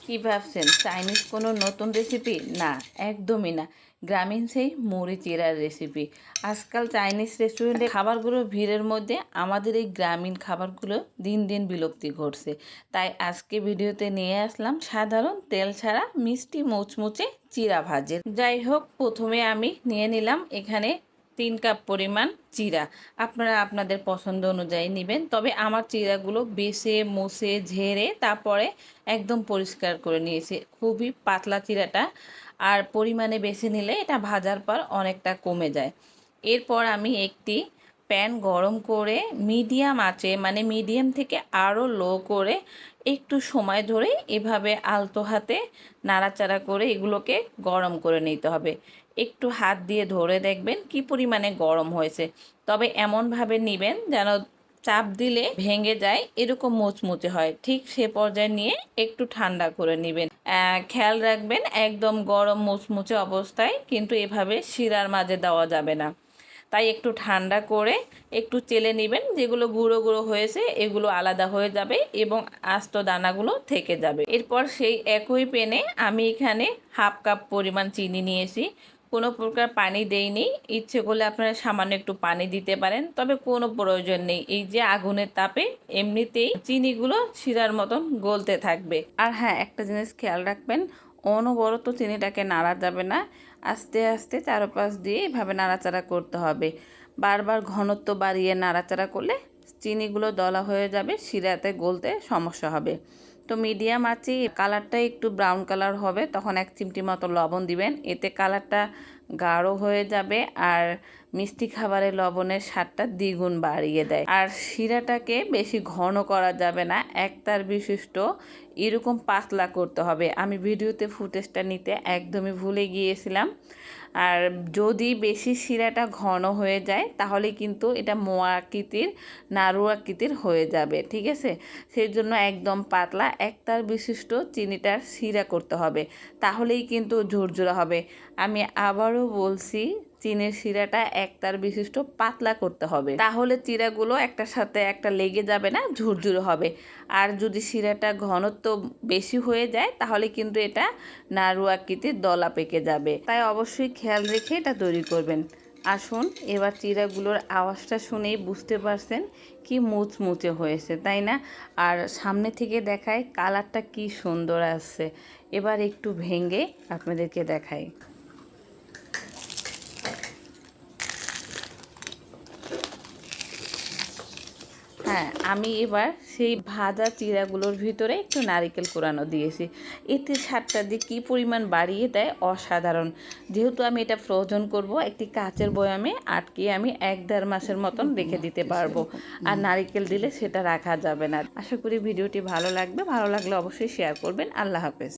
কি ভাবছেন চাইনিজ কোনো নতুন রেসিপি? না, একদমই না। গ্রামীণ সেই মুড়ি চিড়ার রেসিপি। আজকাল চাইনিজ রেস্টুরেন্টে খাবারগুলোর ভিড়ের মধ্যে আমাদের এই গ্রামীণ খাবারগুলো দিন দিন বিলুপ্তি ঘটছে। তাই আজকে ভিডিওতে নিয়ে আসলাম সাধারণ তেল ছাড়া মিষ্টি মুচমুচে চিড়া ভাজের। যাই হোক, প্রথমে আমি নিয়ে নিলাম এখানে 3 কাপ পরিমাণ চিড়া। আপনারা আপনাদের পছন্দ অনুযায়ী নেবেন, তবে আমার চিড়াগুলো বেছে মুছে ঝেড়ে তারপরে একদম পরিষ্কার করে নিয়েছি। খুবই পাতলা চিড়াটা, আর পরিমাণে বেশি নিলে এটা ভাজার পর অনেকটা কমে যায়। এরপর আমি একটি প্যান গরম করে মিডিয়াম আঁচে, মানে মিডিয়াম থেকে আরও লো করে একটু সময় ধরে এভাবে আলতো হাতে নাড়াচাড়া করে এগুলোকে গরম করে নিতে হবে। একটু হাত দিয়ে ধরে দেখবেন কি পরিমাণে গরম হয়েছে, তবে এমনভাবে নেবেন যেন চাপ দিলে ভেঙে যায়, এরকম মুচমুচে হয়। ঠিক সে পর্যায়ে নিয়ে একটু ঠান্ডা করে নেবেন। খেয়াল রাখবেন একদম গরম মুচমুচে অবস্থায় কিন্তু এভাবে শিরার মাঝে দেওয়া যাবে না। তাই একটু ঠান্ডা করে একটু চেলে নেবেন, যেগুলো গুঁড়ো গুঁড়ো হয়েছে এগুলো আলাদা হয়ে যাবে এবং আস্ত দানাগুলো থেকে যাবে। এরপর সেই একই প্যানে আমি এখানে 1/2 কাপ পরিমাণ চিনি নিয়েছি। কোনো প্রকার পানি দেইনি, ইচ্ছে করলে আপনারা সামান্য একটু পানি দিতে পারেন, তবে কোনো প্রয়োজন নেই। এই যে আগুনের তাপে এমনিতেই চিনিগুলো শিরার মতন গলতে থাকবে। আর হ্যাঁ, একটা জিনিস খেয়াল রাখবেন, অনবরত চিনিটাকে নাড়া যাবে না, আস্তে আস্তে চারপাশ দিয়ে এভাবে নাড়াচাড়া করতে হবে। বারবার ঘনত্ব বাড়িয়ে নাড়াচাড়া করলে চিনিগুলো দলা হয়ে যাবে, শিরাতে গলতে সমস্যা হবে। তো মিডিয়াম আঁচে কালারটা একটু ব্রাউন কালার হবে, তখন 1 চিমটি মতো লবণ দিবেন, এতে কালারটা গাঢ় হয়ে যাবে আর মিষ্টি খাবারে লবণের স্বাদটা দ্বিগুণ বাড়িয়ে দেয়। আর শিরাটাকে বেশি ঘন করা যাবে না, একতার বিশিষ্ট এরকম পাতলা করতে হবে। আমি ভিডিওতে ফুটেজটা নিতে একদমই ভুলে গিয়েছিলাম। আর যদি বেশি শিরাটা ঘন হয়ে যায় তাহলে কিন্তু এটা মোয়া আকৃতির, নাড়ু আকৃতির হয়ে যাবে, ঠিক আছে? সেই জন্য একদম পাতলা একতার বিশিষ্ট চিনিটার শিরা করতে হবে, তাহলেই কিন্তু ঝুরঝুরা হবে। আমি আবারও বলছি, চিনির শিরাটা একতার বিশিষ্ট পাতলা করতে হবে, তাহলে চিড়াগুলো একটার সাথে একটা লেগে যাবে না, ঝুরঝুরে হবে। আর যদি শিরাটা ঘনত্ব বেশি হয়ে যায় তাহলে কিন্তু এটা নাড়ু আকৃতির দলা পেকে যাবে। তাই অবশ্যই খেয়াল রেখে এটা তৈরি করবেন। আসুন এবার চিড়াগুলোর আওয়াজটা শুনেই বুঝতে পারছেন কি মুচমুচে হয়েছে, তাই না? আর সামনে থেকে দেখায় কালারটা কি সুন্দর আসছে। এবার একটু ভেঙে আপনাদেরকে দেখাই। হ্যাঁ, আমি এবার সেই ভাজা চিড়াগুলোর ভিতরে একটু নারিকেল কোরানো দিয়েছি। এতে স্বাদটা দিয়ে কী পরিমাণ বাড়িয়ে দেয়, অসাধারণ। যেহেতু আমি এটা ফ্রোজন করব, একটি কাচের বয়ামে আটকিয়ে আমি 1-1.5 মাসের মতন রেখে দিতে পারবো। আর নারিকেল দিলে সেটা রাখা যাবে না। আশা করি ভিডিওটি ভালো লাগবে, ভালো লাগলে অবশ্যই শেয়ার করবেন। আল্লাহ হাফেজ।